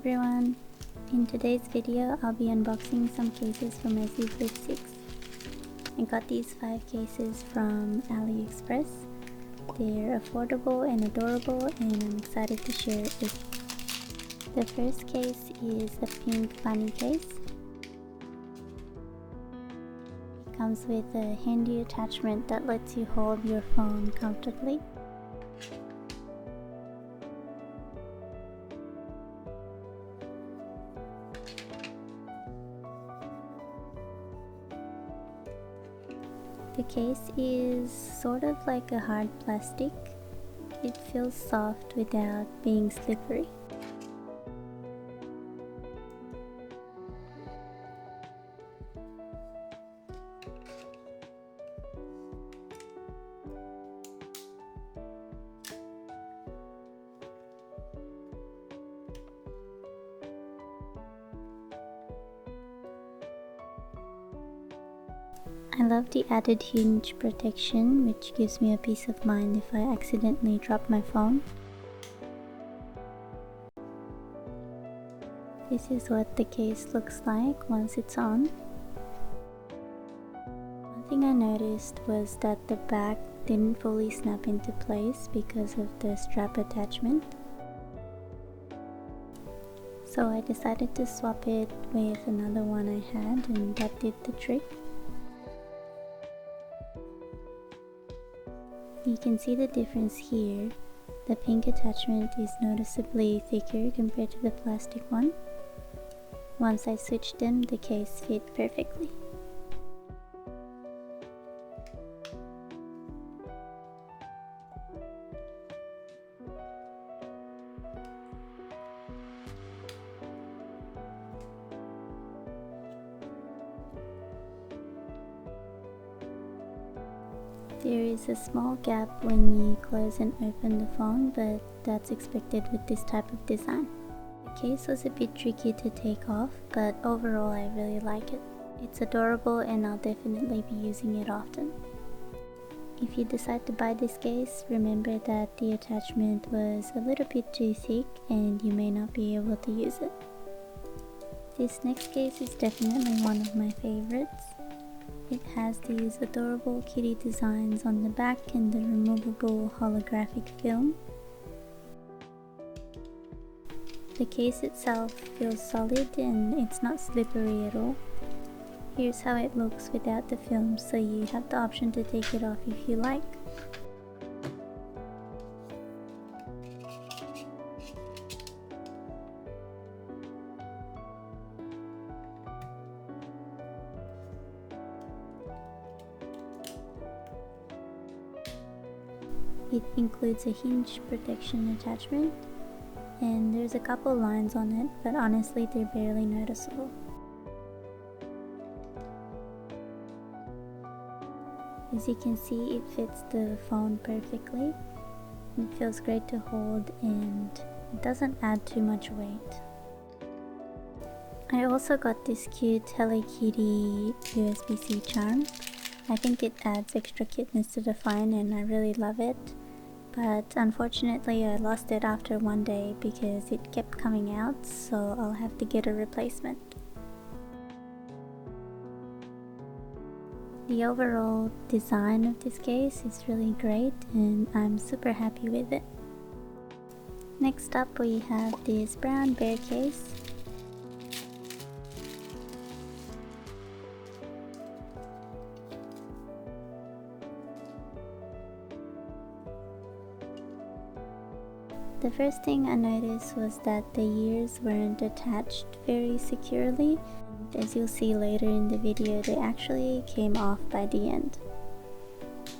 everyone! In today's video, I'll be unboxing some cases for my Z Flip 6. I got these 5 cases from AliExpress. They're affordable and adorable and I'm excited to share it with you. The first case is a pink bunny case. It comes with a handy attachment that lets you hold your phone comfortably. The case is sort of like a hard plastic. It feels soft without being slippery. I love the added hinge protection, which gives me a peace of mind if I accidentally drop my phone. This is what the case looks like once it's on. One thing I noticed was that the back didn't fully snap into place because of the strap attachment. So I decided to swap it with another one I had, and that did the trick. You can see the difference here. The pink attachment is noticeably thicker compared to the plastic one. Once I switched them, the case fit perfectly. There is a small gap when you close and open the phone, but that's expected with this type of design. The case was a bit tricky to take off, but overall I really like it. It's adorable and I'll definitely be using it often. If you decide to buy this case, remember that the attachment was a little bit too thick and you may not be able to use it. This next case is definitely one of my favorites. It has these adorable kitty designs on the back and the removable holographic film. The case itself feels solid and it's not slippery at all. Here's how it looks without the film, so you have the option to take it off if you like. It includes a hinge protection attachment, and there's a couple lines on it, but honestly they're barely noticeable. As you can see, it fits the phone perfectly. It feels great to hold and it doesn't add too much weight. I also got this cute Hello Kitty USB-C charm. I think it adds extra cuteness to the phone and I really love it. But unfortunately I lost it after one day because it kept coming out, so I'll have to get a replacement. The overall design of this case is really great and I'm super happy with it. Next up we have this brown bear case. The first thing I noticed was that the ears weren't attached very securely. And as you'll see later in the video, they actually came off by the end.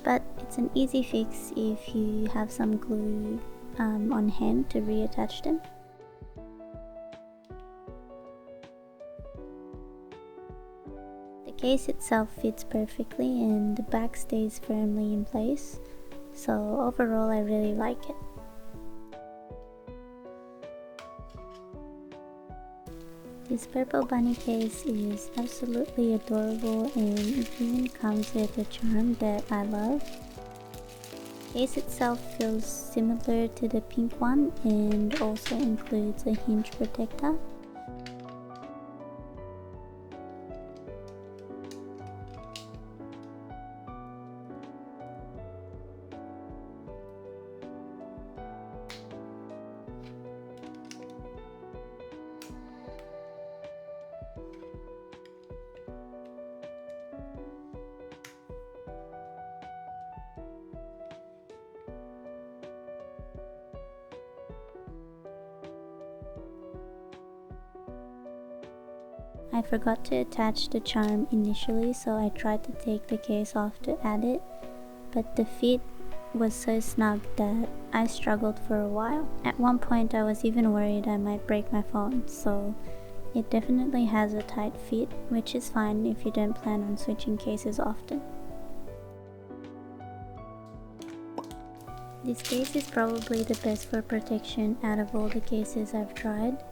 But it's an easy fix if you have some glue on hand to reattach them. The case itself fits perfectly and the back stays firmly in place, so overall I really like it. This purple bunny case is absolutely adorable and it even comes with a charm that I love. case itself feels similar to the pink one and also includes a hinge protector. I forgot to attach the charm initially, so I tried to take the case off to add it, but the fit was so snug that I struggled for a while. At one point I was even worried I might break my phone, so it definitely has a tight fit, which is fine if you don't plan on switching cases often. This case is probably the best for protection out of all the cases I've tried.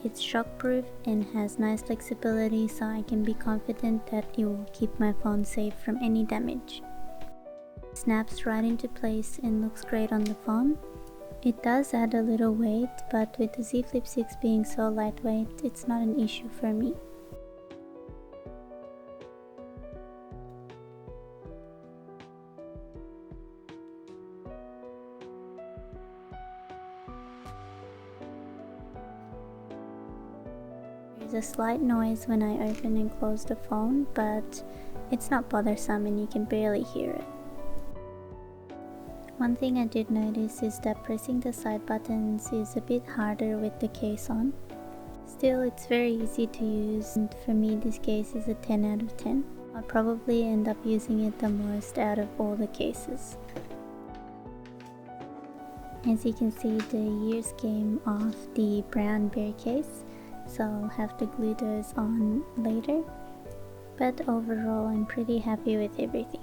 It's shockproof and has nice flexibility, so I can be confident that it will keep my phone safe from any damage. It snaps right into place and looks great on the phone. It does add a little weight, but with the Z Flip 6 being so lightweight, it's not an issue for me. There's a slight noise when I open and close the phone, but it's not bothersome and you can barely hear it. One thing I did notice is that pressing the side buttons is a bit harder with the case on. Still, it's very easy to use, and for me this case is a 10 out of 10. I'll probably end up using it the most out of all the cases. As you can see, the years came off the brown bear case, so I'll have to glue those on later. But overall, I'm pretty happy with everything.